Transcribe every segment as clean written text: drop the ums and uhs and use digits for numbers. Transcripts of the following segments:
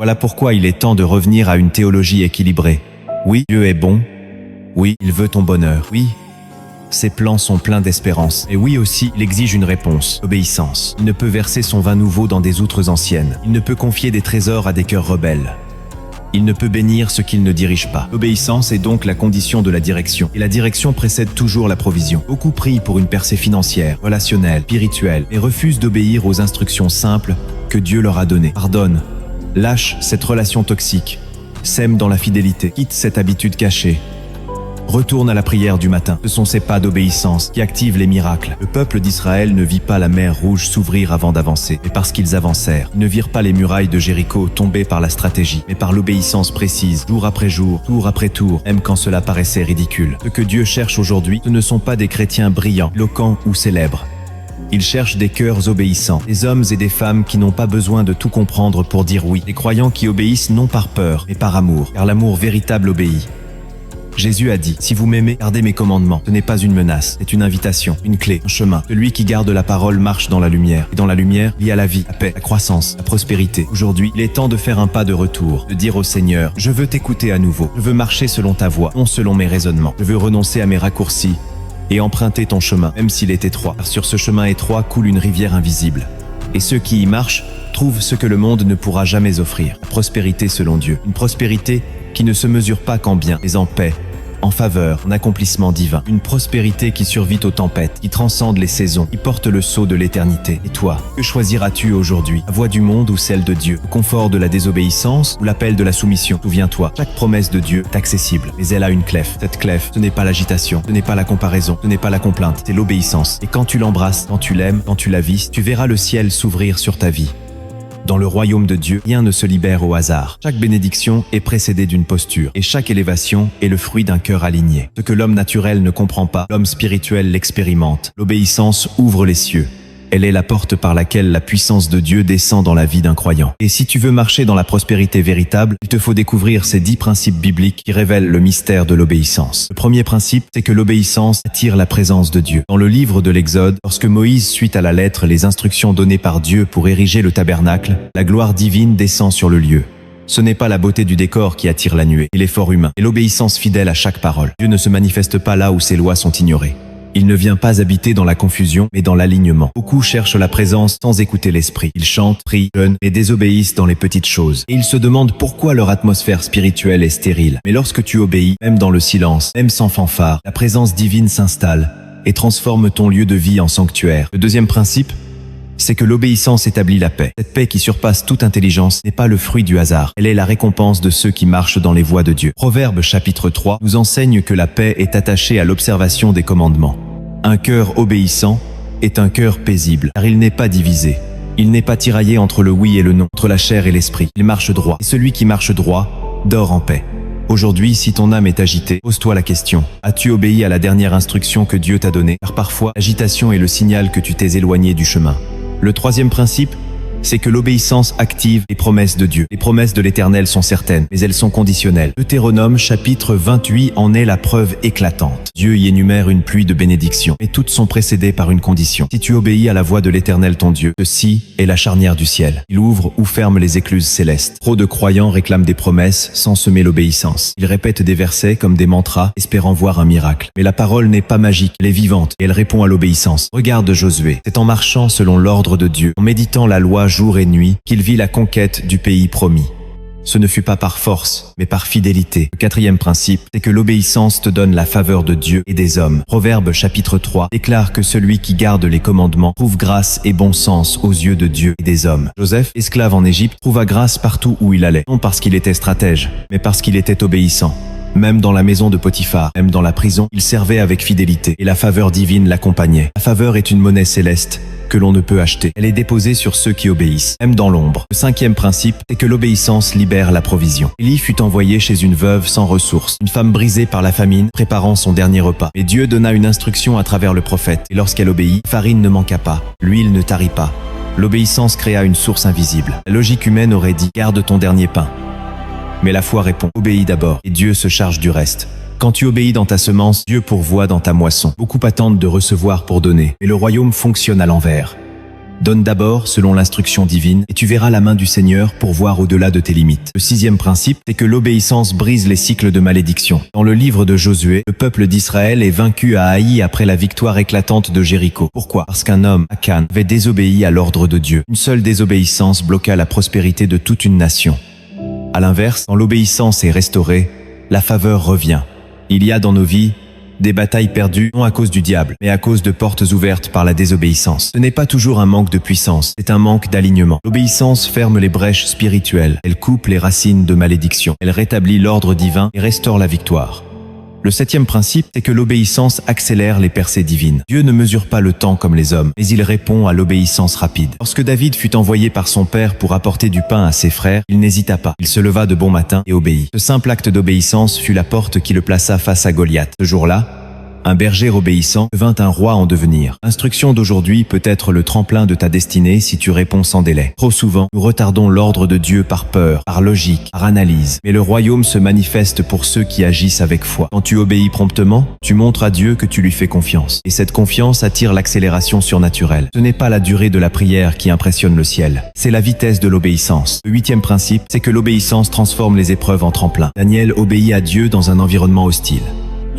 Voilà pourquoi il est temps de revenir à une théologie équilibrée. Oui, Dieu est bon. Oui, il veut ton bonheur. Oui, ses plans sont pleins d'espérance. Et oui aussi, il exige une réponse, l'obéissance. Il ne peut verser son vin nouveau dans des outres anciennes. Il ne peut confier des trésors à des cœurs rebelles. Il ne peut bénir ce qu'il ne dirige pas. L'obéissance est donc la condition de la direction. Et la direction précède toujours la provision. Beaucoup prient pour une percée financière, relationnelle, spirituelle, et refusent d'obéir aux instructions simples que Dieu leur a données. Pardonne, lâche cette relation toxique, sème dans la fidélité, quitte cette habitude cachée. Retourne à la prière du matin. Ce sont ces pas d'obéissance qui activent les miracles. Le peuple d'Israël ne vit pas la mer Rouge s'ouvrir avant d'avancer, mais parce qu'ils avancèrent. Ils ne virent pas les murailles de Jéricho tomber par la stratégie, mais par l'obéissance précise, jour après jour, tour après tour, même quand cela paraissait ridicule. Ce que Dieu cherche aujourd'hui, ce ne sont pas des chrétiens brillants, éloquents ou célèbres. Il cherche des cœurs obéissants, des hommes et des femmes qui n'ont pas besoin de tout comprendre pour dire oui, des croyants qui obéissent non par peur, mais par amour, car l'amour véritable obéit. Jésus a dit, si vous m'aimez, gardez mes commandements. Ce n'est pas une menace, c'est une invitation, une clé, un chemin. Celui qui garde la parole marche dans la lumière. Et dans la lumière, il y a la vie, la paix, la croissance, la prospérité. Aujourd'hui, il est temps de faire un pas de retour, de dire au Seigneur, je veux t'écouter à nouveau. Je veux marcher selon ta voie, non selon mes raisonnements. Je veux renoncer à mes raccourcis et emprunter ton chemin, même s'il est étroit. Car sur ce chemin étroit coule une rivière invisible. Et ceux qui y marchent trouvent ce que le monde ne pourra jamais offrir. La prospérité selon Dieu. Une prospérité qui ne se mesure pas qu'en bien, mais en paix, en faveur, en accomplissement divin. Une prospérité qui survit aux tempêtes, qui transcende les saisons, qui porte le sceau de l'éternité. Et toi, que choisiras-tu aujourd'hui? La voie du monde ou celle de Dieu? Le confort de la désobéissance ou l'appel de la soumission? Souviens-toi, chaque promesse de Dieu est accessible, mais elle a une clef. Cette clef, ce n'est pas l'agitation, ce n'est pas la comparaison, ce n'est pas la complainte, c'est l'obéissance. Et quand tu l'embrasses, quand tu l'aimes, quand tu la vis, tu verras le ciel s'ouvrir sur ta vie. Dans le royaume de Dieu, rien ne se libère au hasard. Chaque bénédiction est précédée d'une posture, et chaque élévation est le fruit d'un cœur aligné. Ce que l'homme naturel ne comprend pas, l'homme spirituel l'expérimente. L'obéissance ouvre les cieux. Elle est la porte par laquelle la puissance de Dieu descend dans la vie d'un croyant. Et si tu veux marcher dans la prospérité véritable, il te faut découvrir ces 10 principes bibliques qui révèlent le mystère de l'obéissance. Le premier principe, c'est que l'obéissance attire la présence de Dieu. Dans le livre de l'Exode, lorsque Moïse suit à la lettre les instructions données par Dieu pour ériger le tabernacle, la gloire divine descend sur le lieu. Ce n'est pas la beauté du décor qui attire la nuée, et l'effort humain, et l'obéissance fidèle à chaque parole. Dieu ne se manifeste pas là où ses lois sont ignorées. Il ne vient pas habiter dans la confusion, mais dans l'alignement. Beaucoup cherchent la présence sans écouter l'esprit. Ils chantent, prient, jeûnent et désobéissent dans les petites choses. Et ils se demandent pourquoi leur atmosphère spirituelle est stérile. Mais lorsque tu obéis, même dans le silence, même sans fanfare, la présence divine s'installe et transforme ton lieu de vie en sanctuaire. Le deuxième principe, c'est que l'obéissance établit la paix. Cette paix qui surpasse toute intelligence n'est pas le fruit du hasard. Elle est la récompense de ceux qui marchent dans les voies de Dieu. Proverbe chapitre 3 nous enseigne que la paix est attachée à l'observation des commandements. Un cœur obéissant est un cœur paisible, car il n'est pas divisé. Il n'est pas tiraillé entre le oui et le non, entre la chair et l'esprit. Il marche droit. Et celui qui marche droit dort en paix. Aujourd'hui, si ton âme est agitée, pose-toi la question. As-tu obéi à la dernière instruction que Dieu t'a donnée? Car parfois, l'agitation est le signal que tu t'es éloigné du chemin. Le troisième principe, c'est que l'obéissance active les promesses de Dieu. Les promesses de l'Éternel sont certaines, mais elles sont conditionnelles. Deutéronome chapitre 28 en est la preuve éclatante. Dieu y énumère une pluie de bénédictions, mais toutes sont précédées par une condition. Si tu obéis à la voix de l'Éternel ton Dieu, ceci est la charnière du ciel. Il ouvre ou ferme les écluses célestes. Trop de croyants réclament des promesses sans semer l'obéissance. Ils répètent des versets comme des mantras, espérant voir un miracle. Mais la parole n'est pas magique, elle est vivante, et elle répond à l'obéissance. Regarde Josué. C'est en marchant selon l'ordre de Dieu, en méditant la loi jour et nuit, qu'il vit la conquête du pays promis. Ce ne fut pas par force, mais par fidélité. Le quatrième principe, c'est que l'obéissance te donne la faveur de Dieu et des hommes. Proverbe chapitre 3 déclare que celui qui garde les commandements trouve grâce et bon sens aux yeux de Dieu et des hommes. Joseph, esclave en Égypte, trouva grâce partout où il allait, non parce qu'il était stratège, mais parce qu'il était obéissant. Même dans la maison de Potiphar, même dans la prison, il servait avec fidélité et la faveur divine l'accompagnait. La faveur est une monnaie céleste que l'on ne peut acheter. Elle est déposée sur ceux qui obéissent, même dans l'ombre. Le cinquième principe, c'est que l'obéissance libère la provision. Élie fut envoyé chez une veuve sans ressources, une femme brisée par la famine, préparant son dernier repas. Mais Dieu donna une instruction à travers le prophète, et lorsqu'elle obéit, farine ne manqua pas, l'huile ne tarit pas. L'obéissance créa une source invisible. La logique humaine aurait dit « garde ton dernier pain ». Mais la foi répond « obéis d'abord, et Dieu se charge du reste ». Quand tu obéis dans ta semence, Dieu pourvoit dans ta moisson. Beaucoup attendent de recevoir pour donner, mais le royaume fonctionne à l'envers. Donne d'abord selon l'instruction divine et tu verras la main du Seigneur pour voir au-delà de tes limites. Le sixième principe, c'est que l'obéissance brise les cycles de malédiction. Dans le livre de Josué, le peuple d'Israël est vaincu à Haï après la victoire éclatante de Jéricho. Pourquoi? Parce qu'un homme, Akan, avait désobéi à l'ordre de Dieu. Une seule désobéissance bloqua la prospérité de toute une nation. À l'inverse, quand l'obéissance est restaurée, la faveur revient. Il y a dans nos vies des batailles perdues, non à cause du diable, mais à cause de portes ouvertes par la désobéissance. Ce n'est pas toujours un manque de puissance, c'est un manque d'alignement. L'obéissance ferme les brèches spirituelles, elle coupe les racines de malédiction, elle rétablit l'ordre divin et restaure la victoire. Le septième principe, c'est que l'obéissance accélère les percées divines. Dieu ne mesure pas le temps comme les hommes, mais il répond à l'obéissance rapide. Lorsque David fut envoyé par son père pour apporter du pain à ses frères, il n'hésita pas. Il se leva de bon matin et obéit. Ce simple acte d'obéissance fut la porte qui le plaça face à Goliath. Ce jour-là, un berger obéissant devint un roi en devenir. L'instruction d'aujourd'hui peut être le tremplin de ta destinée si tu réponds sans délai. Trop souvent, nous retardons l'ordre de Dieu par peur, par logique, par analyse. Mais le royaume se manifeste pour ceux qui agissent avec foi. Quand tu obéis promptement, tu montres à Dieu que tu lui fais confiance. Et cette confiance attire l'accélération surnaturelle. Ce n'est pas la durée de la prière qui impressionne le ciel, c'est la vitesse de l'obéissance. Le huitième principe, c'est que l'obéissance transforme les épreuves en tremplin. Daniel obéit à Dieu dans un environnement hostile.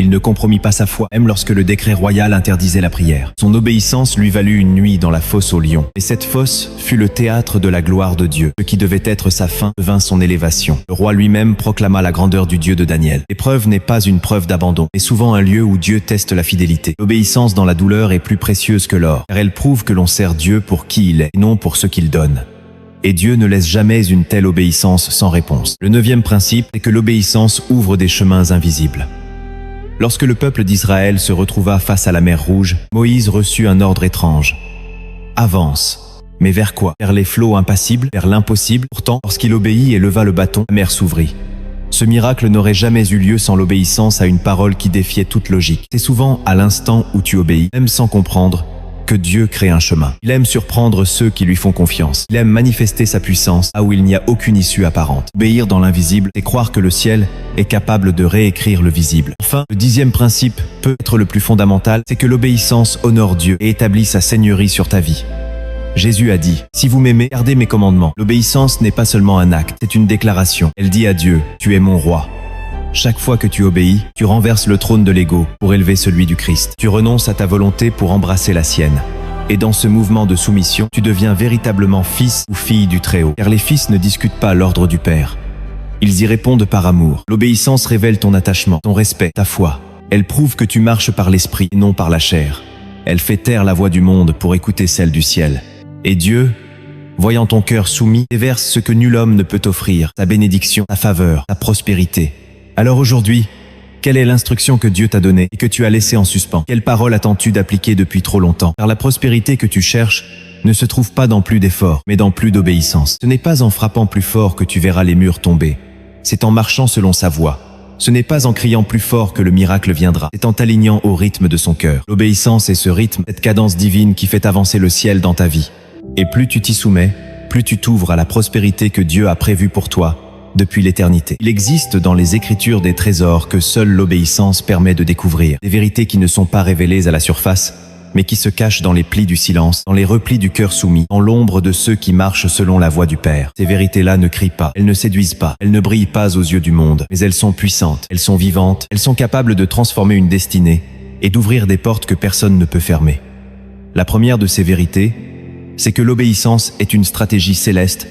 Il ne compromit pas sa foi, même lorsque le décret royal interdisait la prière. Son obéissance lui valut une nuit dans la fosse au lion. Et cette fosse fut le théâtre de la gloire de Dieu. Ce qui devait être sa fin devint son élévation. Le roi lui-même proclama la grandeur du Dieu de Daniel. L'épreuve n'est pas une preuve d'abandon, mais souvent un lieu où Dieu teste la fidélité. L'obéissance dans la douleur est plus précieuse que l'or, car elle prouve que l'on sert Dieu pour qui il est, et non pour ce qu'il donne. Et Dieu ne laisse jamais une telle obéissance sans réponse. Le neuvième principe est que l'obéissance ouvre des chemins invisibles. Lorsque le peuple d'Israël se retrouva face à la mer Rouge, Moïse reçut un ordre étrange. Avance. Mais vers quoi? Vers les flots impassibles, vers l'impossible. Pourtant, lorsqu'il obéit et leva le bâton, la mer s'ouvrit. Ce miracle n'aurait jamais eu lieu sans l'obéissance à une parole qui défiait toute logique. C'est souvent à l'instant où tu obéis, même sans comprendre, que Dieu crée un chemin. Il aime surprendre ceux qui lui font confiance. Il aime manifester sa puissance là où il n'y a aucune issue apparente. Obéir dans l'invisible, c'est croire que le ciel est capable de réécrire le visible. Enfin, le dixième principe, peut être le plus fondamental, c'est que l'obéissance honore Dieu et établit sa seigneurie sur ta vie. Jésus a dit, « Si vous m'aimez, gardez mes commandements. » L'obéissance n'est pas seulement un acte, c'est une déclaration. Elle dit à Dieu, « Tu es mon roi. » Chaque fois que tu obéis, tu renverses le trône de l'ego pour élever celui du Christ. Tu renonces à ta volonté pour embrasser la sienne. Et dans ce mouvement de soumission, tu deviens véritablement fils ou fille du Très-Haut. Car les fils ne discutent pas l'ordre du Père. Ils y répondent par amour. L'obéissance révèle ton attachement, ton respect, ta foi. Elle prouve que tu marches par l'esprit et non par la chair. Elle fait taire la voix du monde pour écouter celle du ciel. Et Dieu, voyant ton cœur soumis, déverse ce que nul homme ne peut offrir, ta bénédiction, ta faveur, ta prospérité. Alors aujourd'hui, quelle est l'instruction que Dieu t'a donnée et que tu as laissée en suspens? Quelle parole attends-tu d'appliquer depuis trop longtemps? Car la prospérité que tu cherches ne se trouve pas dans plus d'efforts, mais dans plus d'obéissance. Ce n'est pas en frappant plus fort que tu verras les murs tomber. C'est en marchant selon sa voie. Ce n'est pas en criant plus fort que le miracle viendra. C'est en t'alignant au rythme de son cœur. L'obéissance est ce rythme, cette cadence divine qui fait avancer le ciel dans ta vie. Et plus tu t'y soumets, plus tu t'ouvres à la prospérité que Dieu a prévue pour toi depuis l'éternité. Il existe dans les Écritures des trésors que seule l'obéissance permet de découvrir. Des vérités qui ne sont pas révélées à la surface, mais qui se cachent dans les plis du silence, dans les replis du cœur soumis, dans l'ombre de ceux qui marchent selon la voie du Père. Ces vérités-là ne crient pas, elles ne séduisent pas, elles ne brillent pas aux yeux du monde, mais elles sont puissantes, elles sont vivantes, elles sont capables de transformer une destinée et d'ouvrir des portes que personne ne peut fermer. La première de ces vérités, c'est que l'obéissance est une stratégie céleste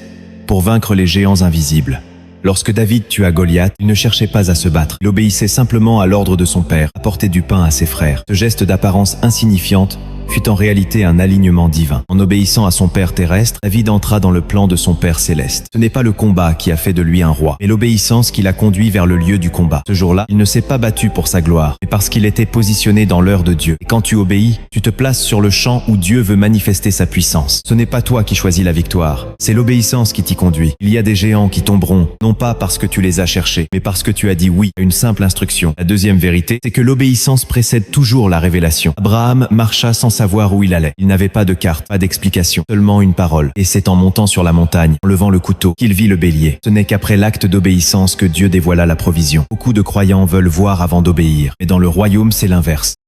pour vaincre les géants invisibles. Lorsque David tua Goliath, il ne cherchait pas à se battre. Il obéissait simplement à l'ordre de son père, apporter du pain à ses frères. Ce geste d'apparence insignifiante fut en réalité un alignement divin. En obéissant à son père terrestre, David entra dans le plan de son père céleste. Ce n'est pas le combat qui a fait de lui un roi, mais l'obéissance qui l'a conduit vers le lieu du combat. Ce jour-là, il ne s'est pas battu pour sa gloire, mais parce qu'il était positionné dans l'heure de Dieu. Et quand tu obéis, tu te places sur le champ où Dieu veut manifester sa puissance. Ce n'est pas toi qui choisis la victoire, c'est l'obéissance qui t'y conduit. Il y a des géants qui tomberont, non pas parce que tu les as cherchés, mais parce que tu as dit oui à une simple instruction. La deuxième vérité, c'est que l'obéissance précède toujours la révélation. Abraham marcha sans savoir où il allait. Il n'avait pas de carte, pas d'explication, seulement une parole. Et c'est en montant sur la montagne, en levant le couteau, qu'il vit le bélier. Ce n'est qu'après l'acte d'obéissance que Dieu dévoila la provision. Beaucoup de croyants veulent voir avant d'obéir, mais dans le royaume, c'est l'inverse.